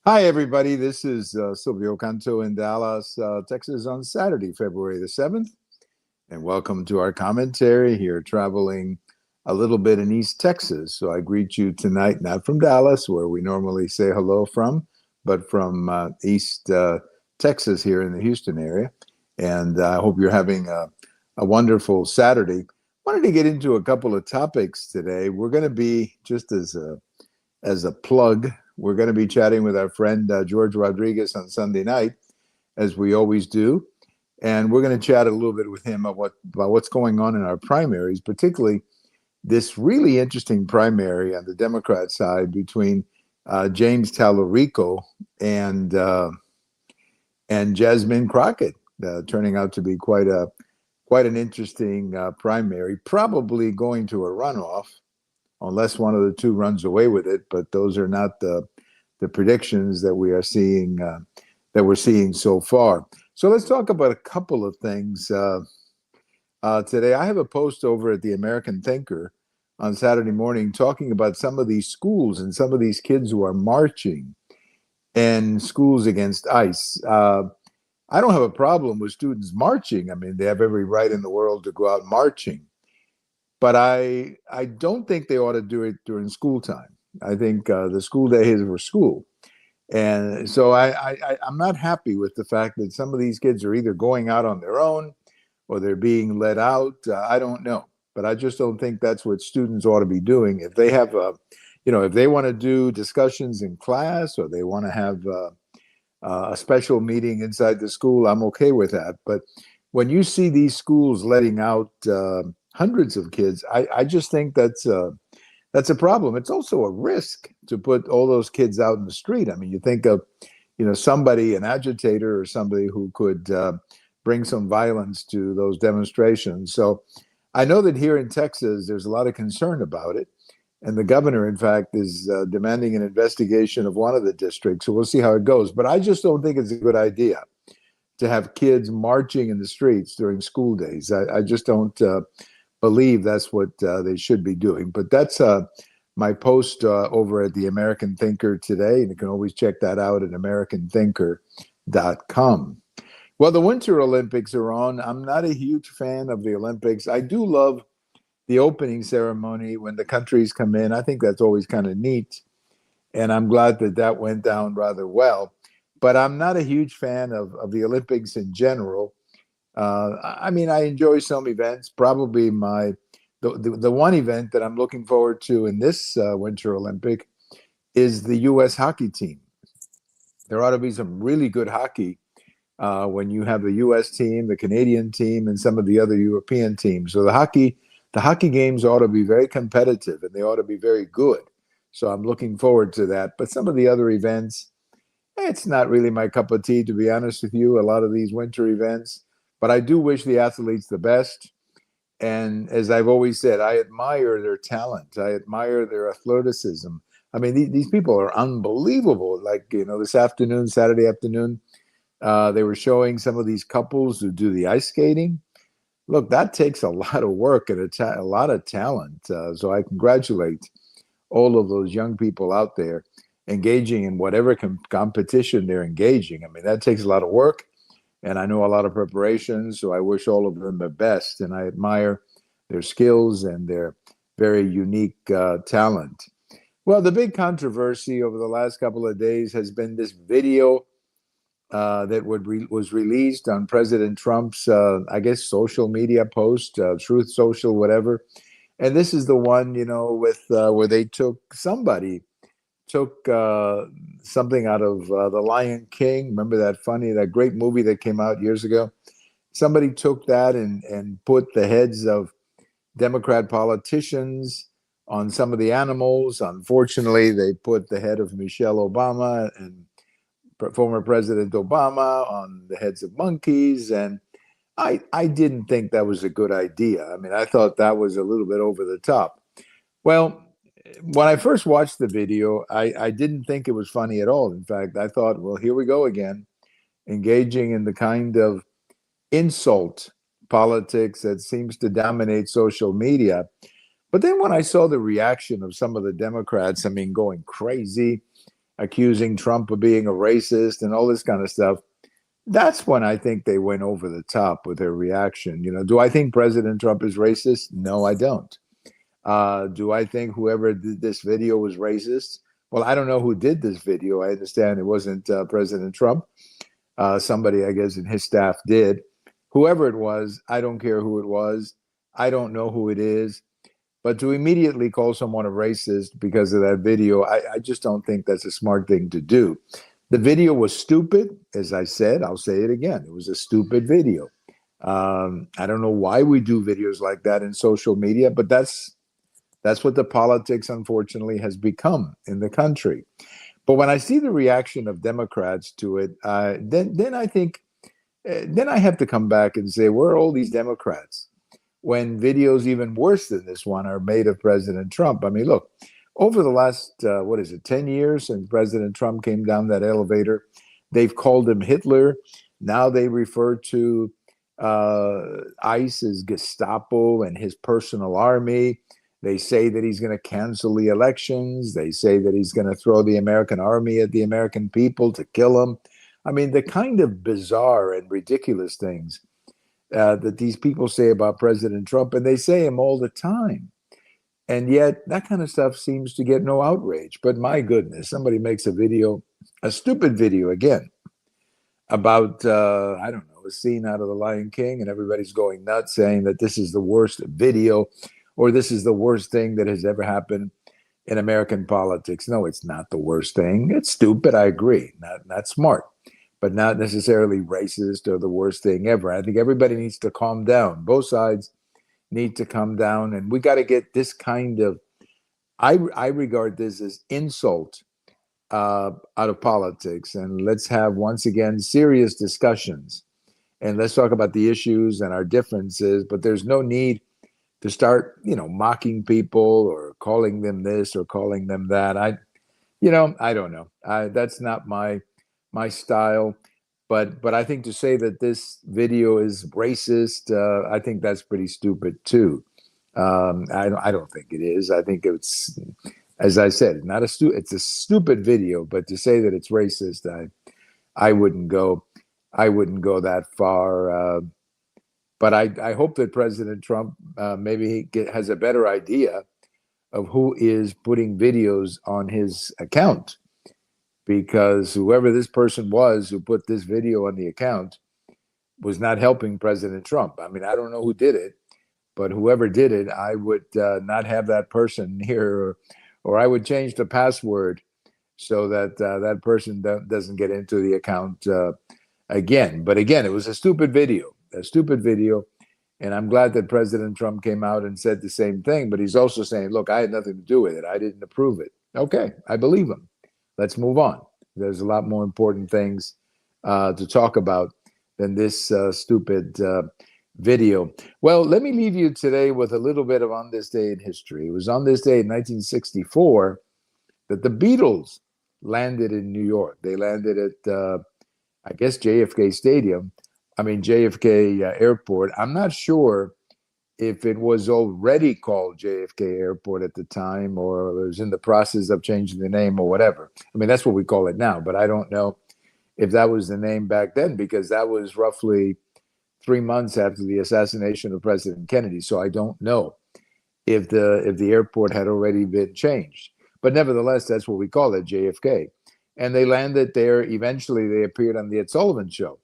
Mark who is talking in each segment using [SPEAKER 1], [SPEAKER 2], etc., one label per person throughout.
[SPEAKER 1] Hi, everybody. This is Silvio Canto in Dallas, Texas on Saturday, February the 7th. And welcome to our commentary here, traveling a little bit in East Texas. So I greet you tonight, not from Dallas, where we normally say hello from, but from East Texas here in the Houston area. And I hope you're having a wonderful Saturday. Wanted to get into a couple of topics today. We're going to be, just as a plug, we're going to be chatting with our friend George Rodriguez on Sunday night, as we always do. And we're going to chat a little bit with him about what's going on in our primaries, particularly this really interesting primary on the Democrat side between James Tallarico and Jasmine Crockett, turning out to be quite an interesting primary, probably going to a runoff unless one of the two runs away with it. But those are not the predictions that we are seeing that we're seeing so far. So let's talk about a couple of things today. I have a post over at the American Thinker on Saturday morning talking about some of these schools and some of these kids who are marching in schools against ICE. I don't have a problem with students marching. I mean, they have every right in the world to go out marching. But I don't think they ought to do it during school time. I think the school day is for school. And so I'm not happy with the fact that some of these kids are either going out on their own or they're being let out. I don't know. But I just don't think that's what students ought to be doing. If they have if they want to do discussions in class or they want to have a special meeting inside the school, I'm okay with that. But when you see these schools letting out hundreds of kids, I just think that's a problem. It's also a risk to put all those kids out in the street. I mean, you think of, somebody, an agitator or somebody who could bring some violence to those demonstrations. So I know that here in Texas, there's a lot of concern about it. And the governor, in fact, is demanding an investigation of one of the districts. So we'll see how it goes. But I just don't think it's a good idea to have kids marching in the streets during school days. I just don't believe that's what they should be doing. But that's my post over at the American Thinker today. And you can always check that out at americanthinker.com. Well, the Winter Olympics are on. I'm not a huge fan of the Olympics. I do love the opening ceremony when the countries come in. I think that's always kind of neat. And I'm glad that that went down rather well. But I'm not a huge fan of the Olympics in general. I mean, I enjoy some events. Probably the one event that I'm looking forward to in this Winter Olympic is the U.S. hockey team. There ought to be some really good hockey when you have the U.S. team, the Canadian team, and some of the other European teams. So the hockey games ought to be very competitive and they ought to be very good. So I'm looking forward to that. But some of the other events, it's not really my cup of tea, to be honest with you, a lot of these winter events. But I do wish the athletes the best. And as I've always said, I admire their talent. I admire their athleticism. I mean, these people are unbelievable. Like, this afternoon, Saturday afternoon, they were showing some of these couples who do the ice skating. Look, that takes a lot of work and a lot of talent. So I congratulate all of those young people out there engaging in whatever competition they're engaging. I mean, that takes a lot of work. And I know a lot of preparation, so I wish all of them the best. And I admire their skills and their very unique talent. Well, the big controversy over the last couple of days has been this video that was released on President Trump's, I guess, social media post, Truth Social, whatever. And this is the one, with where they somebody took something out of The Lion King. Remember that great movie that came out years ago? Somebody took that and put the heads of Democrat politicians on some of the animals. Unfortunately, they put the head of Michelle Obama and former President Obama on the heads of monkeys. And I didn't think that was a good idea. I mean, I thought that was a little bit over the top. Well, when I first watched the video, I didn't think it was funny at all. In fact, I thought, well, here we go again, engaging in the kind of insult politics that seems to dominate social media. But then when I saw the reaction of some of the Democrats, I mean, going crazy, accusing Trump of being a racist and all this kind of stuff. That's when I think they went over the top with their reaction. Do I think President Trump is racist? No, I don't. Do I think whoever did this video was racist? Well, I don't know who did this video. I understand it wasn't President Trump. Somebody, I guess, in his staff did. Whoever it was, I don't care who it was. I don't know who it is. But to immediately call someone a racist because of that video, I just don't think that's a smart thing to do. The video was stupid, as I said. I'll say it again. It was a stupid video. I don't know why we do videos like that in social media, but that's what the politics, unfortunately, has become in the country. But when I see the reaction of Democrats to it, then I think, then I have to come back and say, where are all these Democrats when videos even worse than this one are made of President Trump? I mean, look, over the last, 10 years since President Trump came down that elevator, they've called him Hitler. Now they refer to ICE as Gestapo and his personal army. They say that he's going to cancel the elections. They say that he's going to throw the American army at the American people to kill them. I mean, the kind of bizarre and ridiculous things that these people say about President Trump, and they say him all the time. And yet that kind of stuff seems to get no outrage. But my goodness, somebody makes a video, a stupid video again, about, I don't know, a scene out of The Lion King, and everybody's going nuts saying that this is the worst video or this is the worst thing that has ever happened in American politics. No, it's not the worst thing. It's stupid, I agree. Not smart, but not necessarily racist or the worst thing ever. I think everybody needs to calm down. Both sides need to calm down, and we got to get this kind of, I regard this as insult out of politics, and let's have, once again, serious discussions, and let's talk about the issues and our differences. But there's no need to start, mocking people or calling them this or calling them that. I don't know. That's not my style. But I think to say that this video is racist, I think that's pretty stupid too. I don't think it is. I think it's, as I said, it's a stupid video. But to say that it's racist, I wouldn't go that far. But I hope that President Trump maybe has a better idea of who is putting videos on his account, because whoever this person was who put this video on the account was not helping President Trump. I mean, I don't know who did it, but whoever did it, I would not have that person here, or I would change the password so that that person doesn't get into the account again. But again, it was a stupid video. And I'm glad that President Trump came out and said the same thing, but he's also saying, look, I had nothing to do with it. I didn't approve it. Okay, I believe him. Let's move on. There's a lot more important things to talk about than this stupid video. Well, let me leave you today with a little bit of on this day in history. It was on this day in 1964 that the Beatles landed in New York. They landed at, I guess, JFK Airport. I'm not sure if it was already called JFK Airport at the time, or it was in the process of changing the name or whatever. I mean, that's what we call it now, but I don't know if that was the name back then, because that was roughly 3 months after the assassination of President Kennedy. So I don't know if the airport had already been changed. But nevertheless, that's what we call it, JFK. And they landed there. Eventually, they appeared on the Ed Sullivan Show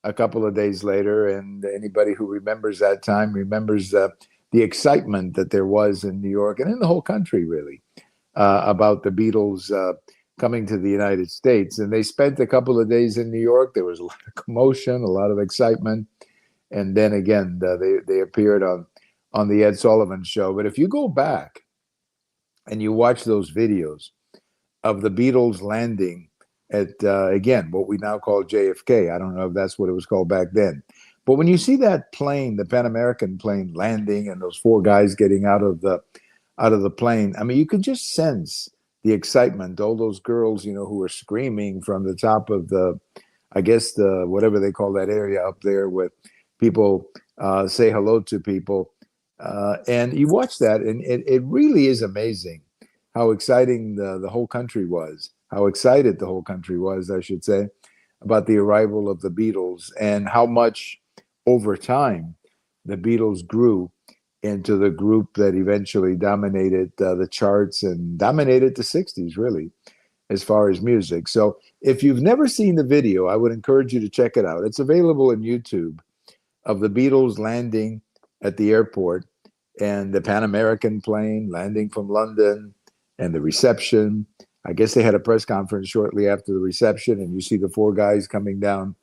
[SPEAKER 1] a couple of days later, and anybody who remembers that time remembers the excitement that there was in New York and in the whole country, really, about the Beatles coming to the United States. And they spent a couple of days in New York. There was a lot of commotion, a lot of excitement, and then again they appeared on the Ed Sullivan Show. But if you go back and you watch those videos of the Beatles landing at, again, what we now call JFK. I don't know if that's what it was called back then. But when you see that plane, the Pan American plane, landing, and those four guys getting out of the plane, I mean, you could just sense the excitement. All those girls, who were screaming from the top of I guess whatever they call that area up there, where people say hello to people. And you watch that, and it really is amazing how exciting the whole country was how excited the whole country was, I should say, about the arrival of the Beatles and how much over time the Beatles grew into the group that eventually dominated the charts and dominated the 60s, really, as far as music. So if you've never seen the video, I would encourage you to check it out. It's available on YouTube of the Beatles landing at the airport and the Pan American plane landing from London and the reception. I guess they had a press conference shortly after the reception, and you see the four guys coming down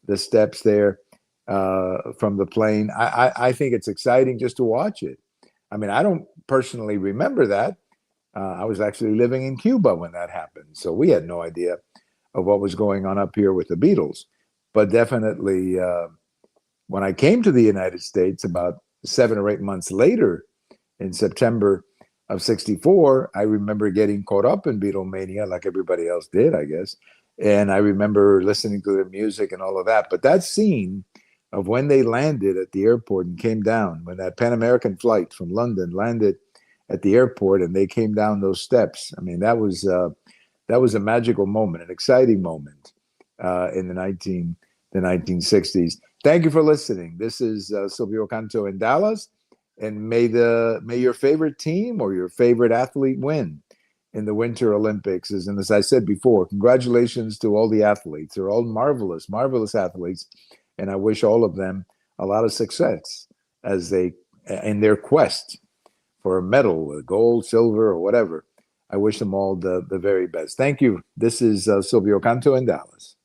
[SPEAKER 1] the steps there from the plane. I think it's exciting just to watch it. I mean, I don't personally remember that. I was actually living in Cuba when that happened, so we had no idea of what was going on up here with the Beatles. But definitely, when I came to the United States about 7 or 8 months later, in September of '64, I remember getting caught up in Beatlemania like everybody else did, I guess. And I remember listening to their music and all of that. But that scene of when they landed at the airport and came down, when that Pan American flight from London landed at the airport and they came down those steps, I mean, that was a magical moment, an exciting moment in the 1960s. Thank you for listening. This is Silvio Canto in Dallas, and may your favorite team or your favorite athlete win in the Winter Olympics. And as I said before, congratulations to all the athletes. They're all marvelous, marvelous athletes, and I wish all of them a lot of success as they in their quest for a medal, gold, silver, or whatever. I wish them all the very best. Thank you. This is Silvio Canto in Dallas.